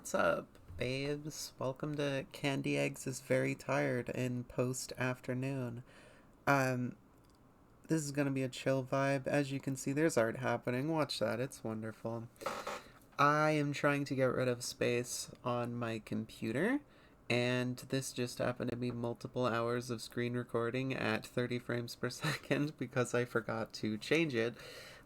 What's up, babes? Welcome to Candy Eggs is Very Tired in post-afternoon. Um, this is gonna be a chill vibe. As you can see, there's art happening. Watch that, it's wonderful. I am trying to get rid of space on my computer, and this just happened to be multiple hours of screen recording at 30 frames per second because I forgot to change it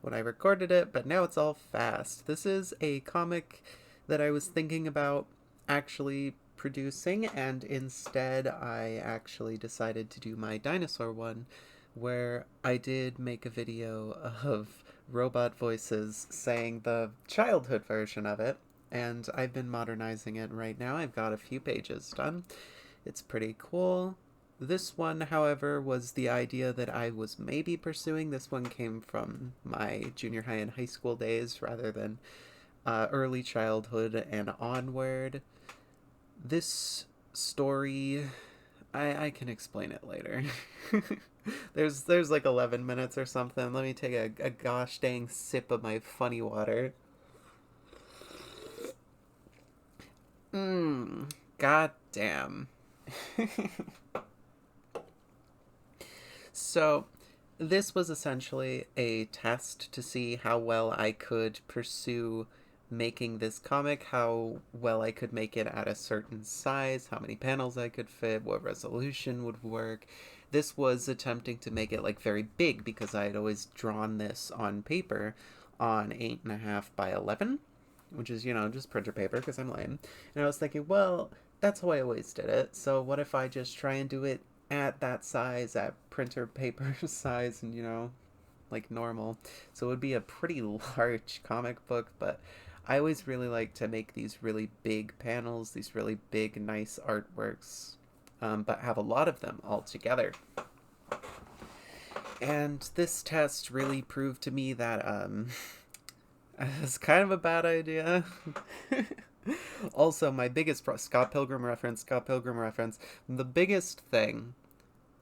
when I recorded it, but now it's all fast. This is a comic that I was thinking about actually producing, and instead I actually decided to do my dinosaur one, where I did make a video of robot voices saying the childhood version of it, and I've been modernizing it right now. I've got a few pages done. It's pretty cool. This one, however, was the idea that I was maybe pursuing. This one came from my junior high and high school days rather than early childhood and onward. This story, I can explain it later. there's like 11 minutes or something. Let me take a gosh dang sip of my funny water. God damn. So, this was essentially a test to see how well I could pursue making this comic, how well I could make it at a certain size, how many panels I could fit, what resolution would work. This was attempting to make it like very big because I had always drawn this on paper on 8.5 by 11, which is, just printer paper because I'm lame. And I was thinking, well, that's how I always did it. So what if I just try and do it at that size, at printer paper size, and like normal. So it would be a pretty large comic book, but I always really like to make these really big panels, these really big, nice artworks, but have a lot of them all together. And this test really proved to me that it's kind of a bad idea. Also, my biggest Scott Pilgrim reference, the biggest thing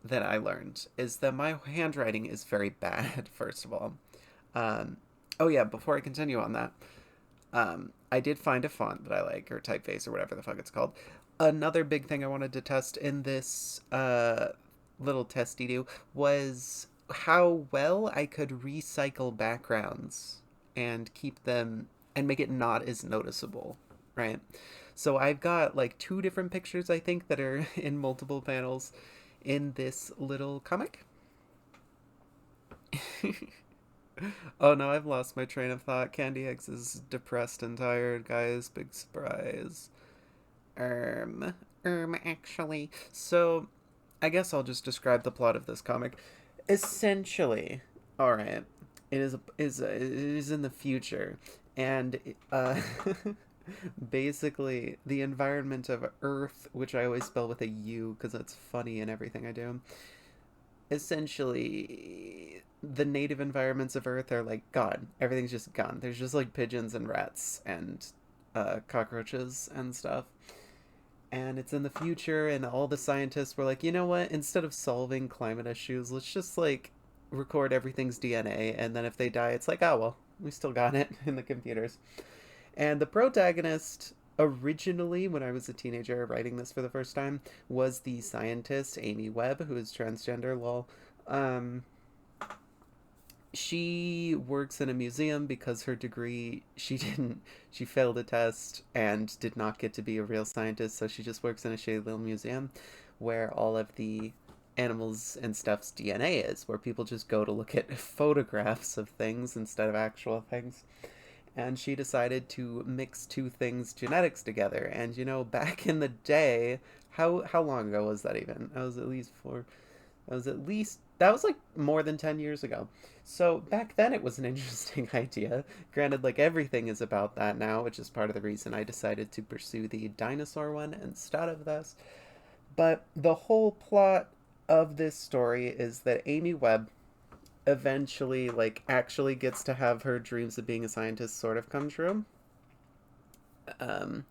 that I learned is that my handwriting is very bad, first of all. Oh yeah, before I continue on that, I did find a font that I like, or typeface, or whatever the fuck it's called. Another big thing I wanted to test in this little testy-do was how well I could recycle backgrounds and keep them, and make it not as noticeable, right? So I've got like two different pictures, I think, that are in multiple panels in this little comic. Oh no, I've lost my train of thought. Candy Eggs is depressed and tired, guys. Big surprise. Actually. So, I guess I'll just describe the plot of this comic. Essentially, alright, it is in the future, and basically the environment of Earth, which I always spell with a U because that's funny in everything I do. Essentially, the native environments of Earth are like gone. Everything's just gone. There's just like pigeons and rats and cockroaches and stuff. And it's in the future, and all the scientists were like, you know what? Instead of solving climate issues, let's just like record everything's DNA, and then if they die, it's like, oh well, we still got it in the computers. And the protagonist, originally, when I was a teenager writing this for the first time, was the scientist Amy Webb, who is transgender, lol. She works in a museum because her degree, she failed a test and did not get to be a real scientist, so she just works in a shady little museum where all of the animals and stuff's DNA is, where people just go to look at photographs of things instead of actual things. And she decided to mix two things genetics together. And back in the day, how long ago was that even? That was like more than 10 years ago. So back then it was an interesting idea. Granted, like everything is about that now, which is part of the reason I decided to pursue the dinosaur one instead of this. But the whole plot of this story is that Amy Webb eventually like actually gets to have her dreams of being a scientist sort of come true. Um,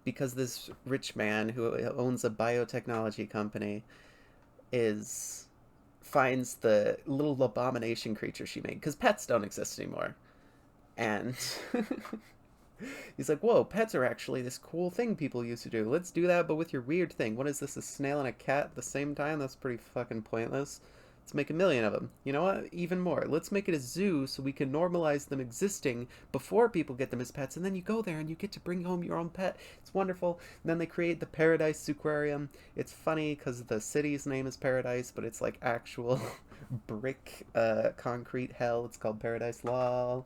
because this rich man who owns a biotechnology company is finds the little abomination creature she made, because pets don't exist anymore, and He's like, whoa, pets are actually this cool thing people used to do. Let's do that, but with your weird thing. What is this, a snail and a cat at the same time? That's pretty fucking pointless. Let's make a million of them. You know what? Even more. Let's make it a zoo so we can normalize them existing before people get them as pets. And then you go there and you get to bring home your own pet. It's wonderful. And then they create the Paradise Aquarium. It's funny because the city's name is Paradise, but it's like actual brick concrete hell. It's called Paradise Law.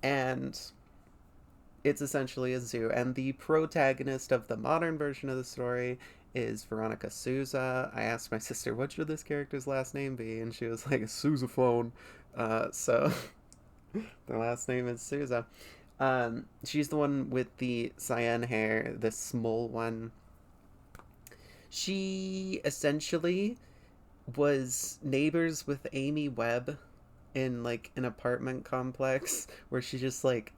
And it's essentially a zoo. And the protagonist of the modern version of the story is Veronica Souza. I asked my sister, what should this character's last name be? And she was like, Sousaphone. So the last name is Souza. She's the one with the cyan hair, the small one. She essentially was neighbors with Amy Webb in like an apartment complex where she just like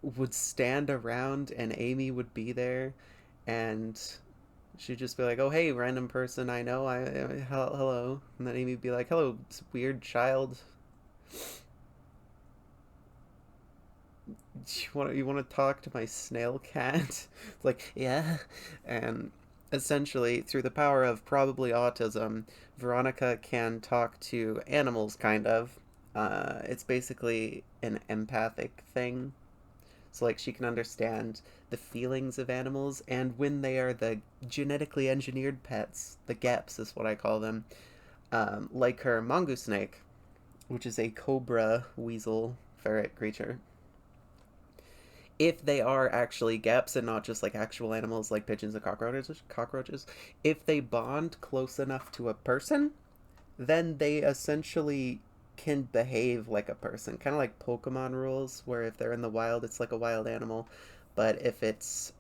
would stand around and Amy would be there and she'd just be like, "Oh hey, random person I know, hello," and then Amy'd be like, "Hello, weird child. You want to talk to my snail cat?" It's like, yeah, and essentially through the power of probably autism, Veronica can talk to animals, kind of. It's basically an empathic thing. So, like, she can understand the feelings of animals, and when they are the genetically engineered pets, the G.E.Ps is what I call them, like her mongoose snake, which is a cobra weasel ferret creature. If they are actually G.E.Ps and not just like actual animals like pigeons and cockroaches, if they bond close enough to a person, then they essentially can behave like a person, kind of like Pokemon rules, where if they're in the wild, it's like a wild animal, but if it's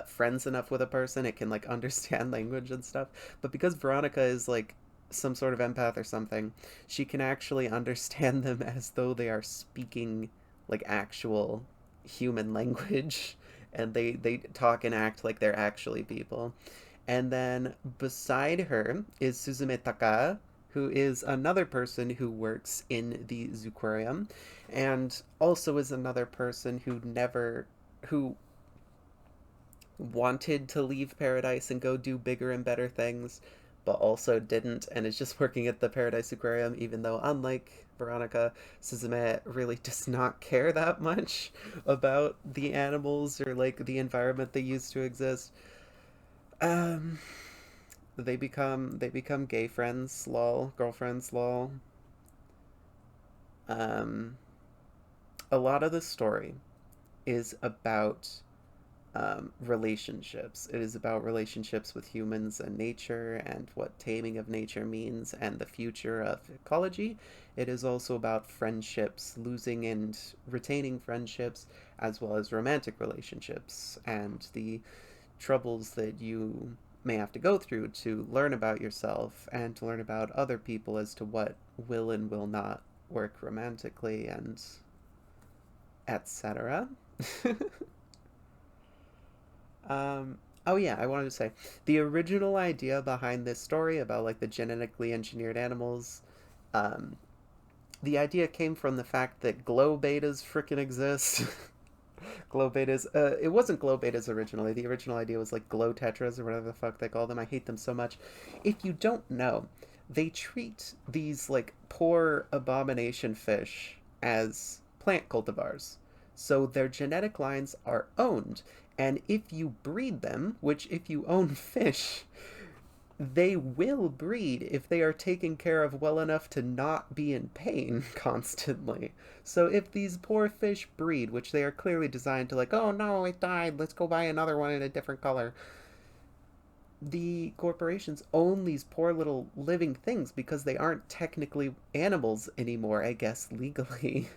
friends enough with a person, it can like understand language and stuff. But because Veronica is like some sort of empath or something, she can actually understand them as though they are speaking like actual human language, and they talk and act like they're actually people. And then beside her is Suzume Taka, who is another person who works in the Zooquarium, and also is another person who wanted to leave Paradise and go do bigger and better things, but also didn't, and is just working at the Paradise Aquarium, even though, unlike Veronica, Suzume really does not care that much about the animals or like the environment they used to exist. Um, they become gay friends, lol, girlfriends, lol. Um, a lot of the story is about relationships. It is about relationships with humans and nature and what taming of nature means and the future of ecology. It is also about friendships, losing and retaining friendships, as well as romantic relationships and the troubles that you may have to go through to learn about yourself and to learn about other people as to what will and will not work romantically and etc. Oh yeah, I wanted to say the original idea behind this story about like the genetically engineered animals. Um, the idea came from the fact that glow betas freaking exist. Glow betas. It wasn't glow betas originally. The original idea was like glow tetras or whatever the fuck they call them. I hate them so much. If you don't know, they treat these like poor abomination fish as plant cultivars. So their genetic lines are owned. And if you breed them, which if you own fish, they will breed if they are taken care of well enough to not be in pain constantly. So if these poor fish breed, which they are clearly designed to like, oh no, it died, let's go buy another one in a different color. The corporations own these poor little living things because they aren't technically animals anymore, I guess, legally.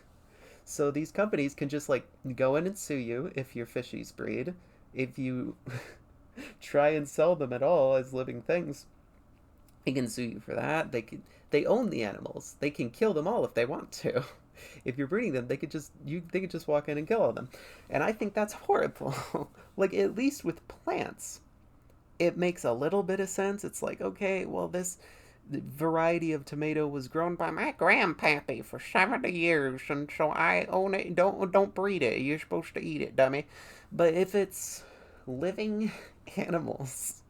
So these companies can just like go in and sue you if your fishies breed. If you try and sell them at all as living things, they can sue you for that. They own the animals. They can kill them all if they want to. If you're breeding them, they could just walk in and kill all them. And I think that's horrible. Like at least with plants, it makes a little bit of sense. It's like, okay, well The variety of tomato was grown by my grandpappy for 70 years, and so I own it. Don't breed it. You're supposed to eat it, dummy. But if it's living animals,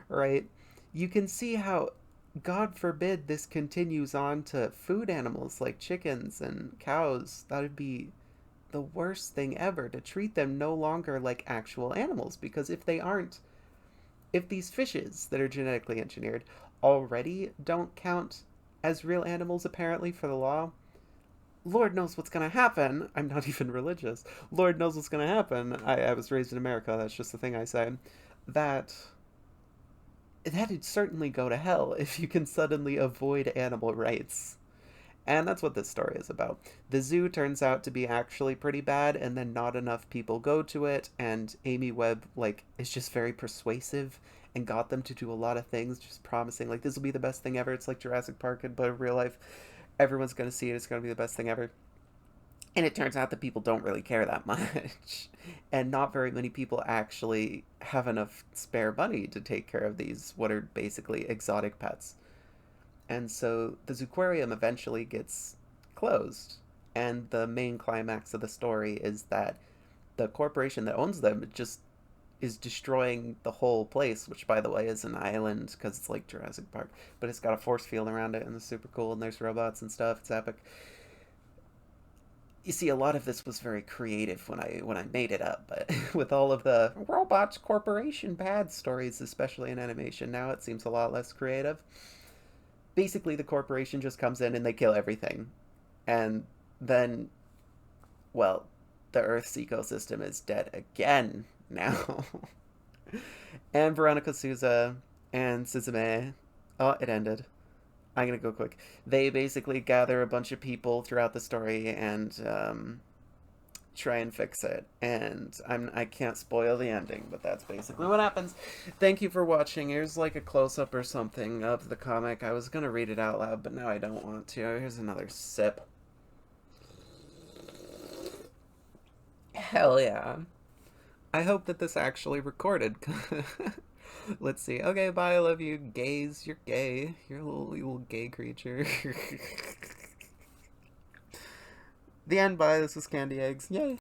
right? You can see how, God forbid, this continues on to food animals like chickens and cows. That would be the worst thing ever, to treat them no longer like actual animals, because if they aren't, if these fishes that are genetically engineered already don't count as real animals apparently for the law, Lord knows what's going to happen. I'm not even religious. Lord knows what's going to happen. I was raised in America. That's just the thing I say. That that'd certainly go to hell if you can suddenly avoid animal rights. And that's what this story is about. The zoo turns out to be actually pretty bad, and then not enough people go to it, and Amy Webb, like, is just very persuasive and got them to do a lot of things, just promising, like, this will be the best thing ever. It's like Jurassic Park, but in real life, everyone's going to see it. It's going to be the best thing ever. And it turns out that people don't really care that much. And not very many people actually have enough spare money to take care of these, what are basically exotic pets. And so the Zooquarium eventually gets closed. And the main climax of the story is that the corporation that owns them just is destroying the whole place, which, by the way, is an island because it's like Jurassic Park. But it's got a force field around it, and it's super cool, and there's robots and stuff. It's epic. You see, a lot of this was very creative when I made it up, but with all of the robots corporation bad stories, especially in animation, now it seems a lot less creative. Basically, the corporation just comes in and they kill everything, and then, well, the Earth's ecosystem is dead again now. And Veronica Souza and Suzume, oh, it ended. I'm gonna go quick. They basically gather a bunch of people throughout the story and try and fix it. And I can't spoil the ending, but that's basically what happens. Thank you for watching. Here's like a close up or something of the comic. I was gonna read it out loud, but now I don't want to. Here's another sip. Hell yeah. I hope that this actually recorded. Let's see. Okay, bye. I love you. Gays, you're gay. You're a little gay creature. The end. Bye. This was Candy Eggs. Yay.